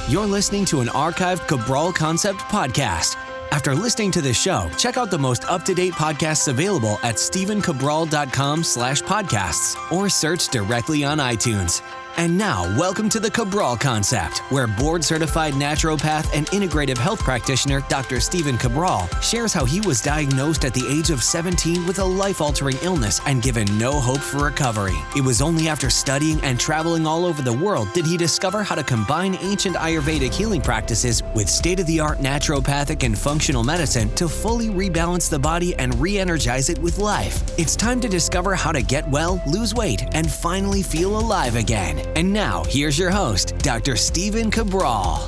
You're listening to an archived Cabral Concept podcast. After listening to this show, check out the most up-to-date podcasts available at stephencabral.com/podcasts or search directly on iTunes. And now, welcome to the Cabral Concept, where board-certified naturopath and integrative health practitioner Dr. Stephen Cabral shares how he was diagnosed at the age of 17 with a life-altering illness and given no hope for recovery. It was only after studying and traveling all over the world did he discover how to combine ancient Ayurvedic healing practices with state-of-the-art naturopathic and functional medicine to fully rebalance the body and re-energize it with life. It's time to discover how to get well, lose weight, and finally feel alive again. And now, here's your host, Dr. Stephen Cabral.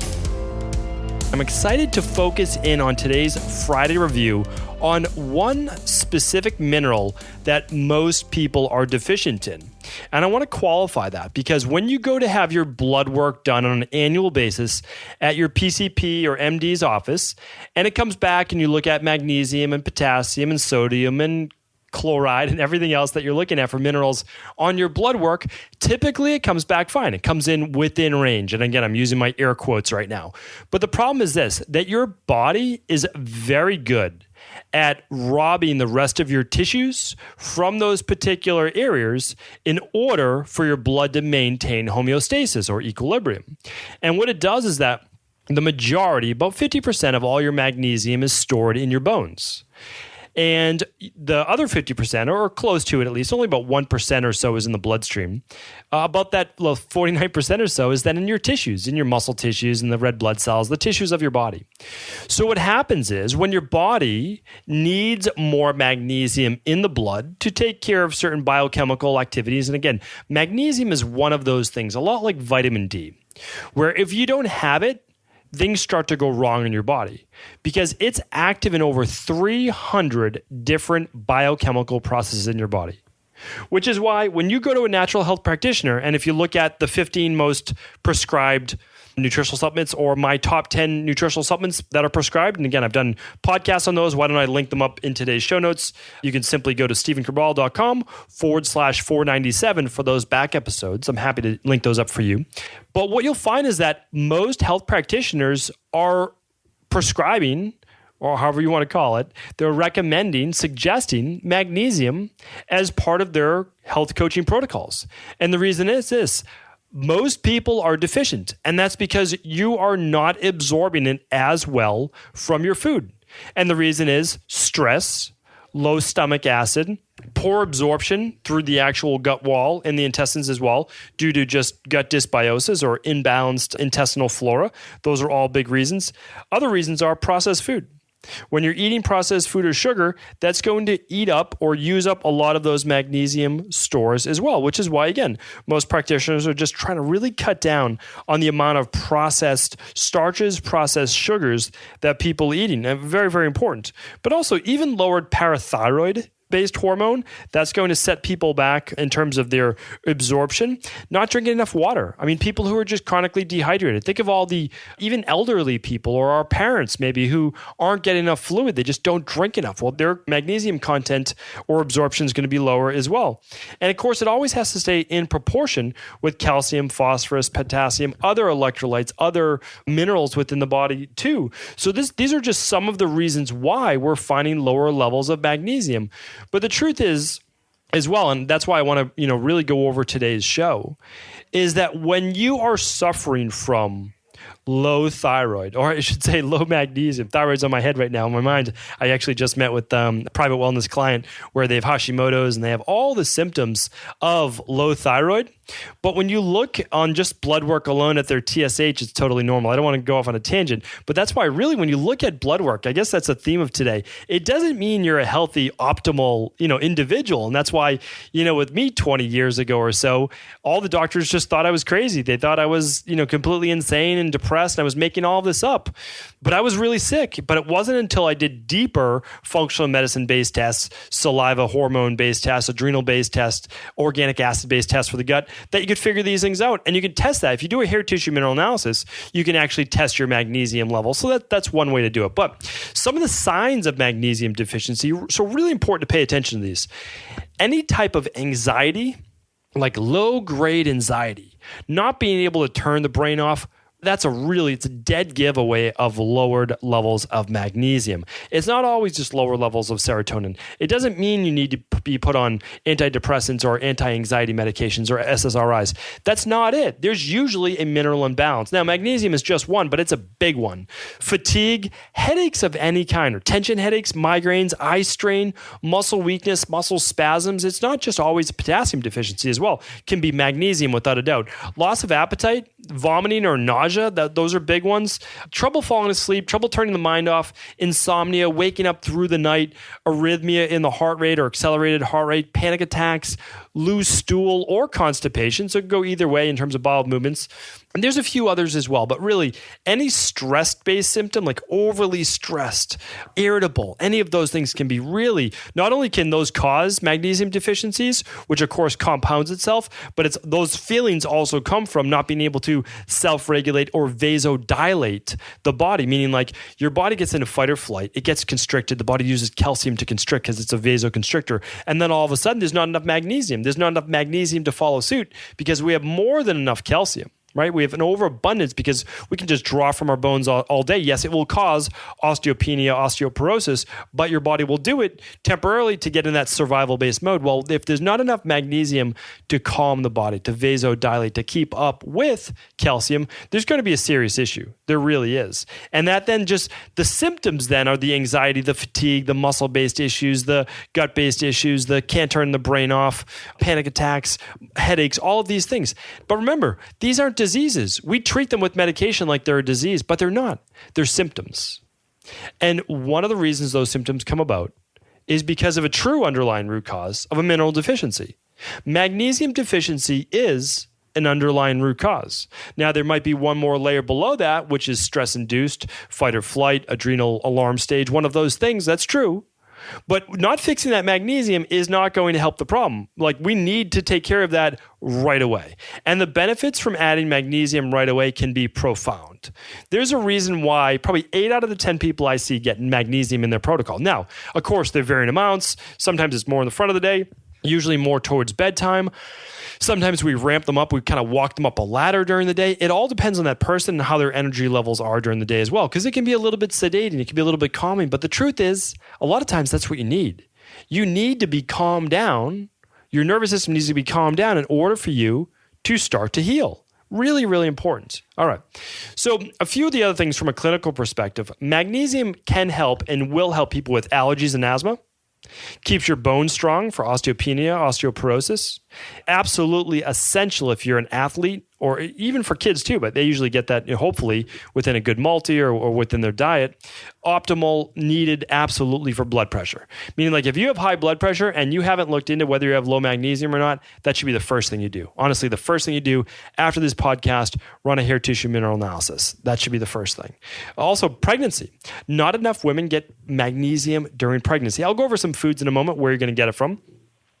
I'm excited to focus in on today's Friday review on one specific mineral that most people are deficient in. And I want to qualify that because when you go to have your blood work done on an annual basis at your PCP or MD's office, and it comes back and you look at magnesium and potassium and sodium and chloride and everything else that you're looking at for minerals on your blood work, typically it comes back fine. It comes in within range. And again, I'm using my air quotes right now. But the problem is this, that your body is very good at robbing the rest of your tissues from those particular areas in order for your blood to maintain homeostasis or equilibrium. And what it does is that the majority, about 50% of all your magnesium is stored in your bones. And the other 50%, or close to it at least, only about 1% or so is in the bloodstream. About that 49% or so is then in your tissues, in your muscle tissues, and the red blood cells, the tissues of your body. So what happens is when your body needs more magnesium in the blood to take care of certain biochemical activities, and again, magnesium is one of those things, a lot like vitamin D, where if you don't have it, things start to go wrong in your body because it's active in over 300 different biochemical processes in your body. Which is why when you go to a natural health practitioner, and if you look at the 15 most prescribed nutritional supplements or my top 10 nutritional supplements that are prescribed, and again, I've done podcasts on those. Why don't I link them up in today's show notes? You can simply go to stephencabral.com/497 for those back episodes. I'm happy to link those up for you. But what you'll find is that most health practitioners are prescribing, or however you want to call it, they're recommending, suggesting magnesium as part of their health coaching protocols. And the reason is this: most people are deficient, and that's because you are not absorbing it as well from your food. And the reason is stress, low stomach acid, poor absorption through the actual gut wall and the intestines as well, due to just gut dysbiosis or imbalanced intestinal flora. Those are all big reasons. Other reasons are processed food. When you're eating processed food or sugar, that's going to eat up or use up a lot of those magnesium stores as well, which is why, again, most practitioners are just trying to really cut down on the amount of processed starches, processed sugars that people are eating. And very, very important. But also even lowered parathyroid-based hormone, that's going to set people back in terms of their absorption. Not drinking enough water. I mean, people who are just chronically dehydrated. Think of all the even elderly people or our parents maybe who aren't getting enough fluid. They just don't drink enough. Well, their magnesium content or absorption is going to be lower as well. And of course, it always has to stay in proportion with calcium, phosphorus, potassium, other electrolytes, other minerals within the body too. So these are just some of the reasons why we're finding lower levels of magnesium. But the truth is, as well, and that's why I want to, really go over today's show, is that when you are suffering from low thyroid, or I should say low magnesium. Thyroid's on my head right now, in my mind. I actually just met with a private wellness client where they have Hashimoto's and they have all the symptoms of low thyroid. But when you look on just blood work alone at their TSH, it's totally normal. I don't want to go off on a tangent, but that's why really when you look at blood work, I guess that's the theme of today. It doesn't mean you're a healthy, optimal, individual. And that's why, with me 20 years ago or so, all the doctors just thought I was crazy. They thought I was, completely insane and depressed. And I was making all of this up, but I was really sick. But it wasn't until I did deeper functional medicine-based tests, saliva hormone-based tests, adrenal-based tests, organic acid-based tests for the gut, that you could figure these things out. And you can test that. If you do a hair tissue mineral analysis, you can actually test your magnesium level. So that's one way to do it. But some of the signs of magnesium deficiency, so really important to pay attention to these. Any type of anxiety, like low-grade anxiety, not being able to turn the brain off, it's a dead giveaway of lowered levels of magnesium. It's not always just lower levels of serotonin. It doesn't mean you need to be put on antidepressants or anti-anxiety medications or SSRIs. That's not it. There's usually a mineral imbalance. Now, magnesium is just one, but it's a big one. Fatigue, headaches of any kind, or tension headaches, migraines, eye strain, muscle weakness, muscle spasms. It's not just always potassium deficiency as well. It can be magnesium without a doubt. Loss of appetite, vomiting or nausea, those are big ones. Trouble falling asleep, trouble turning the mind off, insomnia, waking up through the night, arrhythmia in the heart rate or accelerated heart rate, panic attacks, loose stool, or constipation. So it can go either way in terms of bowel movements. And there's a few others as well, but really any stress-based symptom, like overly stressed, irritable, any of those things can be really, not only can those cause magnesium deficiencies, which of course compounds itself, but those feelings also come from not being able to self-regulate or vasodilate the body, meaning like your body gets into fight or flight, it gets constricted, the body uses calcium to constrict because it's a vasoconstrictor, and then all of a sudden there's not enough magnesium. There's not enough magnesium to follow suit because we have more than enough calcium. Right? We have an overabundance because we can just draw from our bones all day. Yes, it will cause osteopenia, osteoporosis, but your body will do it temporarily to get in that survival-based mode. Well, if there's not enough magnesium to calm the body, to vasodilate, to keep up with calcium, there's going to be a serious issue. There really is. And that then just, the symptoms then are the anxiety, the fatigue, the muscle-based issues, the gut-based issues, the can't turn the brain off, panic attacks, headaches, all of these things. But remember, these aren't diseases. We treat them with medication like they're a disease, but they're not. They're symptoms. And one of the reasons those symptoms come about is because of a true underlying root cause of a mineral deficiency. Magnesium deficiency is an underlying root cause. Now, there might be one more layer below that, which is stress-induced, fight or flight, adrenal alarm stage, one of those things. That's true. But not fixing that magnesium is not going to help the problem. Like, we need to take care of that right away. And the benefits from adding magnesium right away can be profound. There's a reason why probably 8 out of the 10 people I see get magnesium in their protocol. Now, of course, they're varying amounts. Sometimes it's more in the front of the day, usually more towards bedtime. Sometimes we ramp them up. We kind of walk them up a ladder during the day. It all depends on that person and how their energy levels are during the day as well, because it can be a little bit sedating. It can be a little bit calming. But the truth is, a lot of times that's what you need. You need to be calmed down. Your nervous system needs to be calmed down in order for you to start to heal. Really, really important. All right. So a few of the other things from a clinical perspective, magnesium can help and will help people with allergies and asthma. Keeps your bones strong for osteopenia, osteoporosis. Absolutely essential if you're an athlete, or even for kids too, but they usually get that, hopefully within a good multi or within their diet. Optimal, needed absolutely for blood pressure. Meaning, like, if you have high blood pressure and you haven't looked into whether you have low magnesium or not, that should be the first thing you do. Honestly, the first thing you do after this podcast, run a hair tissue mineral analysis. That should be the first thing. Also, pregnancy. Not enough women get magnesium during pregnancy. I'll go over some foods in a moment where you're going to get it from.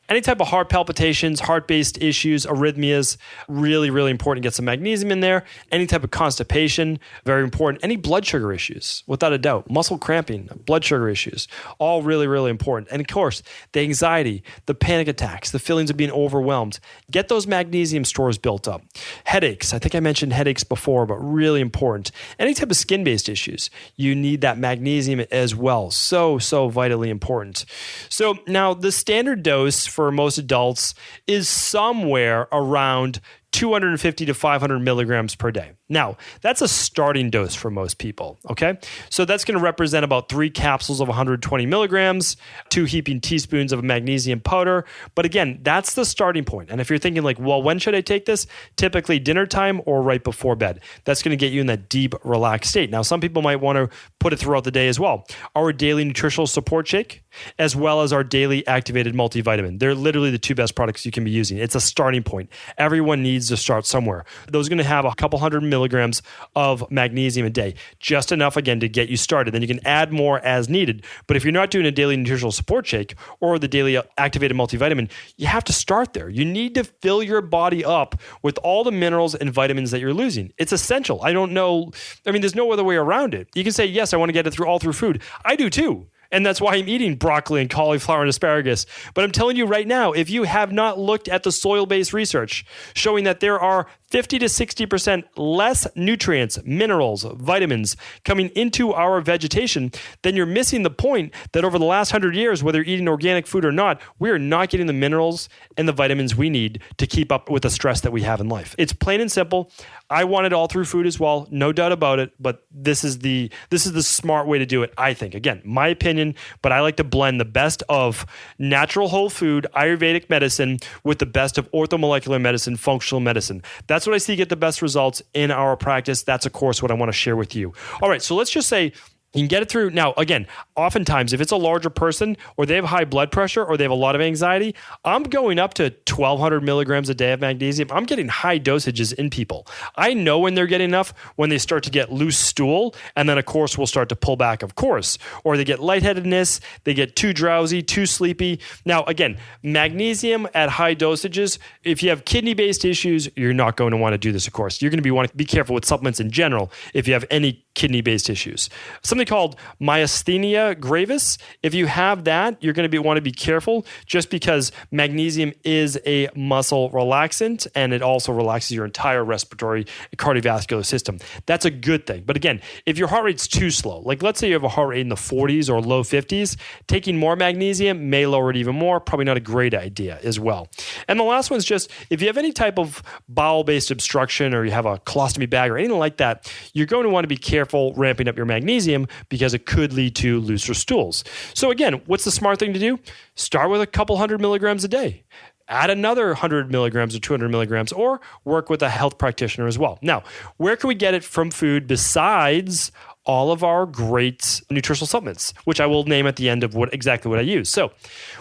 Any type of heart palpitations, heart-based issues, arrhythmias, really, really important to get some magnesium in there. Any type of constipation, very important. Any blood sugar issues, without a doubt. Muscle cramping, blood sugar issues, all really, really important. And of course, the anxiety, the panic attacks, the feelings of being overwhelmed. Get those magnesium stores built up. Headaches, I think I mentioned headaches before, but really important. Any type of skin-based issues, you need that magnesium as well. So vitally important. So now the standard dose for most adults is somewhere around 250 to 500 milligrams per day. Now, that's a starting dose for most people, okay? So that's going to represent about 3 capsules of 120 milligrams, 2 heaping teaspoons of magnesium powder. But again, that's the starting point. And if you're thinking like, well, when should I take this? Typically dinner time or right before bed. That's going to get you in that deep, relaxed state. Now, some people might want to put it throughout the day as well. Our daily nutritional support shake, as well as our daily activated multivitamin. They're literally the 2 best products you can be using. It's a starting point. Everyone needs to start somewhere. Those are going to have a couple hundred milligrams of magnesium a day, just enough again to get you started. Then you can add more as needed. But if you're not doing a daily nutritional support shake or the daily activated multivitamin, you have to start there. You need to fill your body up with all the minerals and vitamins that you're losing. It's essential. I don't know. I mean, there's no other way around it. You can say, yes, I want to get it all through food. I do too. And that's why I'm eating broccoli and cauliflower and asparagus. But I'm telling you right now, if you have not looked at the soil-based research showing that there are 50 to 60% less nutrients, minerals, vitamins coming into our vegetation, then you're missing the point that over the last 100 years, whether you're eating organic food or not, we are not getting the minerals and the vitamins we need to keep up with the stress that we have in life. It's plain and simple. I want it all through food as well, no doubt about it, but this is the smart way to do it, I think. Again, my opinion, but I like to blend the best of natural whole food, Ayurvedic medicine with the best of orthomolecular medicine, functional medicine. That's what I see get the best results in our practice. That's, of course, what I want to share with you. All right, so let's just say you can get it through. Now, again, oftentimes, if it's a larger person or they have high blood pressure or they have a lot of anxiety, I'm going up to 1,200 milligrams a day of magnesium. I'm getting high dosages in people. I know when they're getting enough when they start to get loose stool, and then, of course, we'll start to pull back, of course. Or they get lightheadedness, they get too drowsy, too sleepy. Now, again, magnesium at high dosages, if you have kidney-based issues, you're not going to want to do this, of course. You're going to want to be careful with supplements in general if you have any kidney-based issues. Something called myasthenia gravis. If you have that, you're going to want to be careful just because magnesium is a muscle relaxant and it also relaxes your entire respiratory cardiovascular system. That's a good thing. But again, if your heart rate's too slow, like let's say you have a heart rate in the 40s or low 50s, taking more magnesium may lower it even more. Probably not a great idea as well. And the last one's just if you have any type of bowel-based obstruction or you have a colostomy bag or anything like that, you're going to want to be careful ramping up your magnesium because it could lead to looser stools. So again, what's the smart thing to do? Start with a couple hundred milligrams a day. Add another 100 milligrams or 200 milligrams, or work with a health practitioner as well. Now, where can we get it from food besides all of our great nutritional supplements, which I will name at the end of exactly what I use. So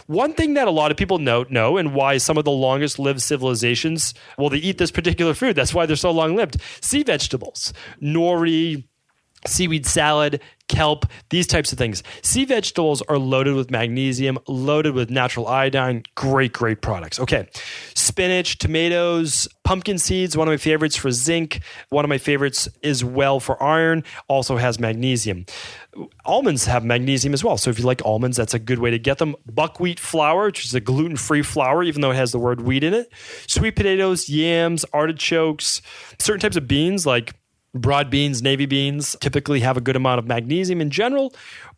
one thing that a lot of people know and why some of the longest lived civilizations, well, they eat this particular food. That's why they're so long lived. Sea vegetables, nori, seaweed salad, kelp, these types of things. Sea vegetables are loaded with magnesium, loaded with natural iodine. Great products. Okay. Spinach, tomatoes, pumpkin seeds, one of my favorites for zinc. One of my favorites as well for iron, also has magnesium. Almonds have magnesium as well. So if you like almonds, that's a good way to get them. Buckwheat flour, which is a gluten-free flour, even though it has the word wheat in it. Sweet potatoes, yams, artichokes, certain types of beans like broad beans, navy beans typically have a good amount of magnesium in general.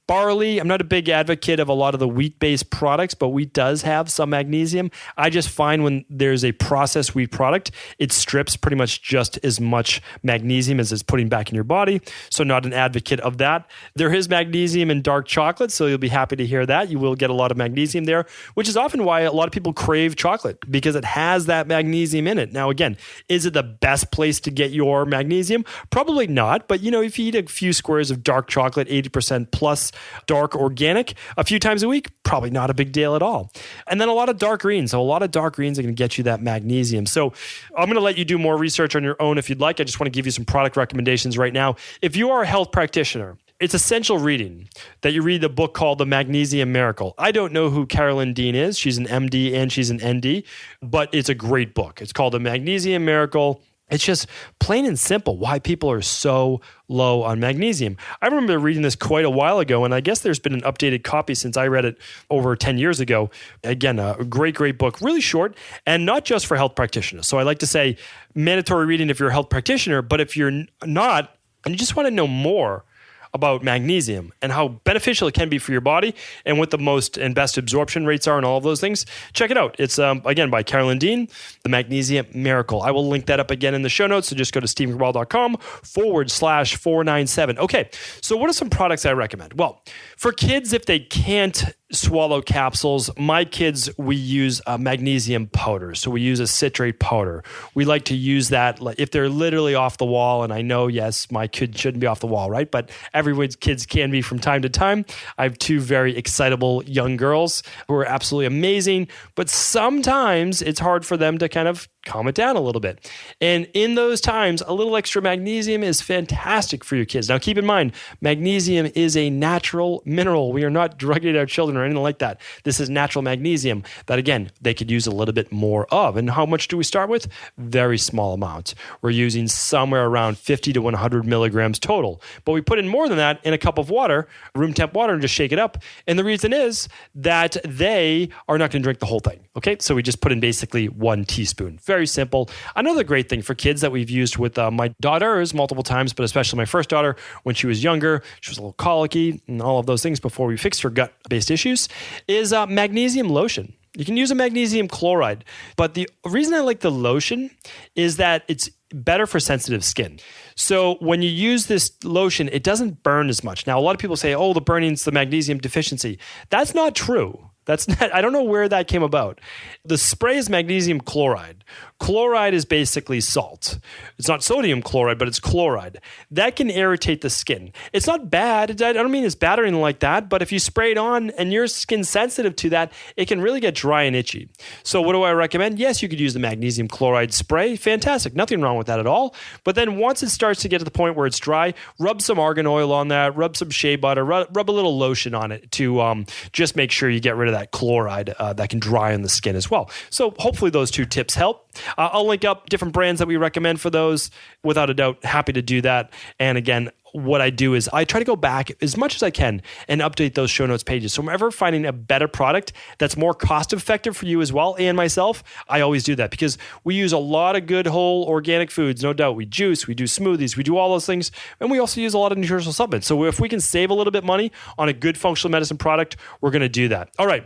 Barley, I'm not a big advocate of a lot of the wheat-based products, but wheat does have some magnesium. I just find when there's a processed wheat product, it strips pretty much just as much magnesium as it's putting back in your body. So not an advocate of that. There is magnesium in dark chocolate, so you'll be happy to hear that. You will get a lot of magnesium there, which is often why a lot of people crave chocolate because it has that magnesium in it. Now, again, is it the best place to get your magnesium? Probably not, but if you eat a few squares of dark chocolate, 80% plus dark organic a few times a week, probably not a big deal at all. And then a lot of dark greens. So a lot of dark greens are going to get you that magnesium. So I'm going to let you do more research on your own if you'd like. I just want to give you some product recommendations right now. If you are a health practitioner, it's essential reading that you read the book called The Magnesium Miracle. I don't know who Carolyn Dean is. She's an MD and she's an ND, but it's a great book. It's called The Magnesium Miracle. It's just plain and simple why people are so low on magnesium. I remember reading this quite a while ago, and I guess there's been an updated copy since I read it over 10 years ago. Again, a great book, really short, and not just for health practitioners. So I like to say mandatory reading if you're a health practitioner, but if you're not, and you just want to know more about magnesium and how beneficial it can be for your body and what the most and best absorption rates are and all of those things, check it out. It's, again, by Carolyn Dean, The Magnesium Miracle. I will link that up again in the show notes, so just go to stephencabral.com/497. Okay, so what are some products I recommend? Well, for kids, if they can't swallow capsules, my kids, we use magnesium powder. So we use a citrate powder. We like to use that if they're literally off the wall. And I know, yes, my kid shouldn't be off the wall, right? But everyone's kids can be from time to time. I have two very excitable young girls who are absolutely amazing, but sometimes it's hard for them to kind of calm it down a little bit. And in those times, a little extra magnesium is fantastic for your kids. Now, keep in mind, magnesium is a natural mineral. We are not drugging our children or anything like that. This is natural magnesium that, again, they could use a little bit more of. And how much do we start with? Very small amounts. We're using somewhere around 50 to 100 milligrams total. But we put in more than that in a cup of water, room temp water, and just shake it up. And the reason is that they are not going to drink the whole thing. Okay, so we just put in basically 1 teaspoon. Very simple. Another great thing for kids that we've used with my daughters multiple times, but especially my first daughter when she was younger, she was a little colicky and all of those things before we fixed her gut-based issues, is magnesium lotion. You can use a magnesium chloride, but the reason I like the lotion is that it's better for sensitive skin. So when you use this lotion, it doesn't burn as much. Now, a lot of people say, oh, the burning's the magnesium deficiency. That's not true. I don't know where that came about. The spray is magnesium chloride. Chloride is basically salt. It's not sodium chloride, but it's chloride. That can irritate the skin. It's not bad. I don't mean it's bad or anything like that, but if you spray it on and your skin's sensitive to that, it can really get dry and itchy. So what do I recommend? Yes, you could use the magnesium chloride spray. Fantastic. Nothing wrong with that at all. But then once it starts to get to the point where it's dry, rub some argan oil on that, rub some shea butter, rub a little lotion on it to just make sure you get rid of that chloride that can dry on the skin as well. So hopefully those 2 tips help. I'll link up different brands that we recommend for those. Without a doubt, happy to do that. And again, what I do is I try to go back as much as I can and update those show notes pages. So I'm ever finding a better product that's more cost effective for you as well and myself, I always do that because we use a lot of good whole organic foods, no doubt. We juice, we do smoothies, we do all those things. And we also use a lot of nutritional supplements. So if we can save a little bit money on a good functional medicine product, we're going to do that. All right.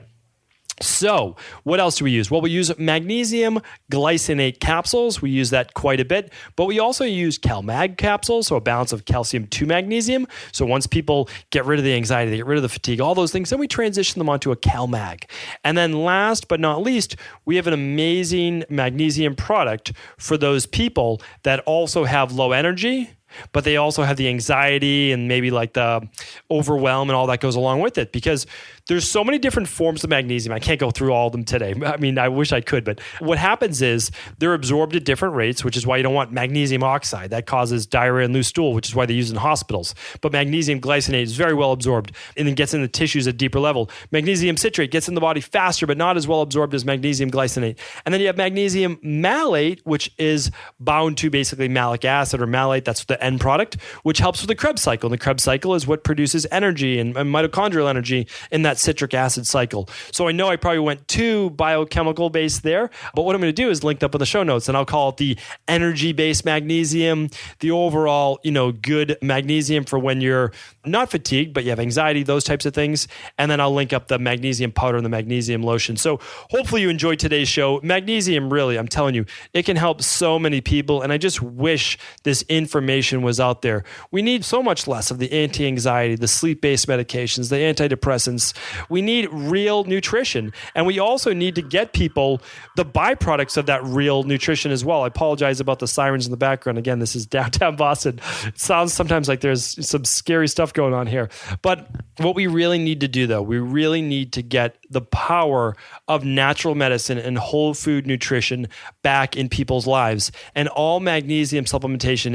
So what else do we use? Well, we use magnesium glycinate capsules. We use that quite a bit, but we also use CalMag capsules, so a balance of calcium to magnesium. So once people get rid of the anxiety, they get rid of the fatigue, all those things, then we transition them onto a CalMag. And then last but not least, we have an amazing magnesium product for those people that also have low energy, but they also have the anxiety and maybe like the overwhelm and all that goes along with it because there's so many different forms of magnesium. I can't go through all of them today. I mean, I wish I could, but what happens is they're absorbed at different rates, which is why you don't want magnesium oxide. That causes diarrhea and loose stool, which is why they use it in hospitals. But magnesium glycinate is very well absorbed and then gets in the tissues at deeper level. Magnesium citrate gets in the body faster, but not as well absorbed as magnesium glycinate. And then you have magnesium malate, which is bound to basically malic acid or malate. That's the end product, which helps with the Krebs cycle. And the Krebs cycle is what produces energy and mitochondrial energy in that citric acid cycle. So I know I probably went too biochemical based there, but what I'm going to do is linked up in the show notes and I'll call it the energy based magnesium, the overall, good magnesium for when you're not fatigued, but you have anxiety, those types of things. And then I'll link up the magnesium powder and the magnesium lotion. So hopefully you enjoyed today's show. Magnesium, really, I'm telling you, it can help so many people. And I just wish this information was out there. We need so much less of the anti-anxiety, the sleep-based medications, the antidepressants. We need real nutrition. And we also need to get people the byproducts of that real nutrition as well. I apologize about the sirens in the background. Again, this is downtown Boston. It sounds sometimes like there's some scary stuff going on here. But what we really need to do, though, we really need to get the power of natural medicine and whole food nutrition back in people's lives. And all magnesium supplementation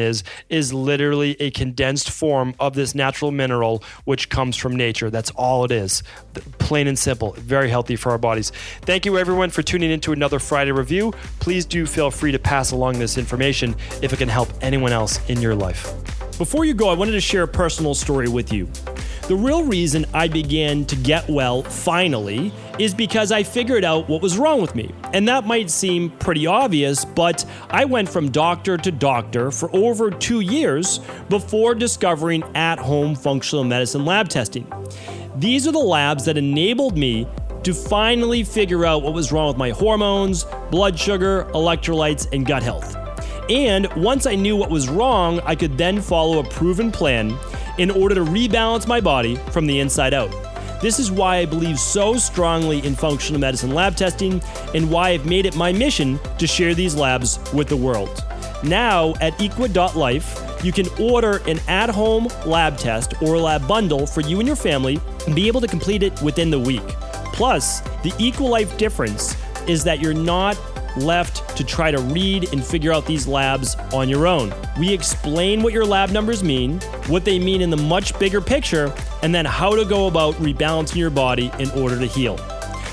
is literally a condensed form of this natural mineral which comes from nature. That's all it is. Plain and simple. Very healthy for our bodies. Thank you, everyone, for tuning into another Friday Review. Please do feel free to pass along this information if it can help anyone else in your life. Before you go, I wanted to share a personal story with you. The real reason I began to get well finally is because I figured out what was wrong with me. And that might seem pretty obvious, but I went from doctor to doctor for over 2 years before discovering at-home functional medicine lab testing. These are the labs that enabled me to finally figure out what was wrong with my hormones, blood sugar, electrolytes, and gut health. And once I knew what was wrong, I could then follow a proven plan in order to rebalance my body from the inside out. This is why I believe so strongly in functional medicine lab testing and why I've made it my mission to share these labs with the world. Now at equa.life, you can order an at-home lab test or lab bundle for you and your family and be able to complete it within the week. Plus, the EquaLife difference is that you're not left to try to read and figure out these labs on your own. We explain what your lab numbers mean, what they mean in the much bigger picture, and then how to go about rebalancing your body in order to heal.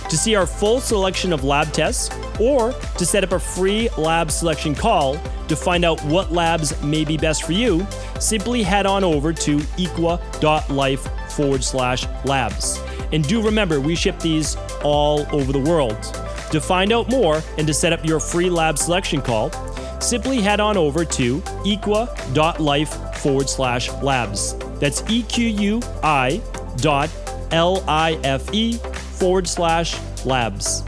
To see our full selection of lab tests, or to set up a free lab selection call to find out what labs may be best for you, simply head on over to equa.life/labs. And do remember, we ship these all over the world. To find out more and to set up your free lab selection call, simply head on over to equa.life/labs. That's EQUI.LIFE/labs.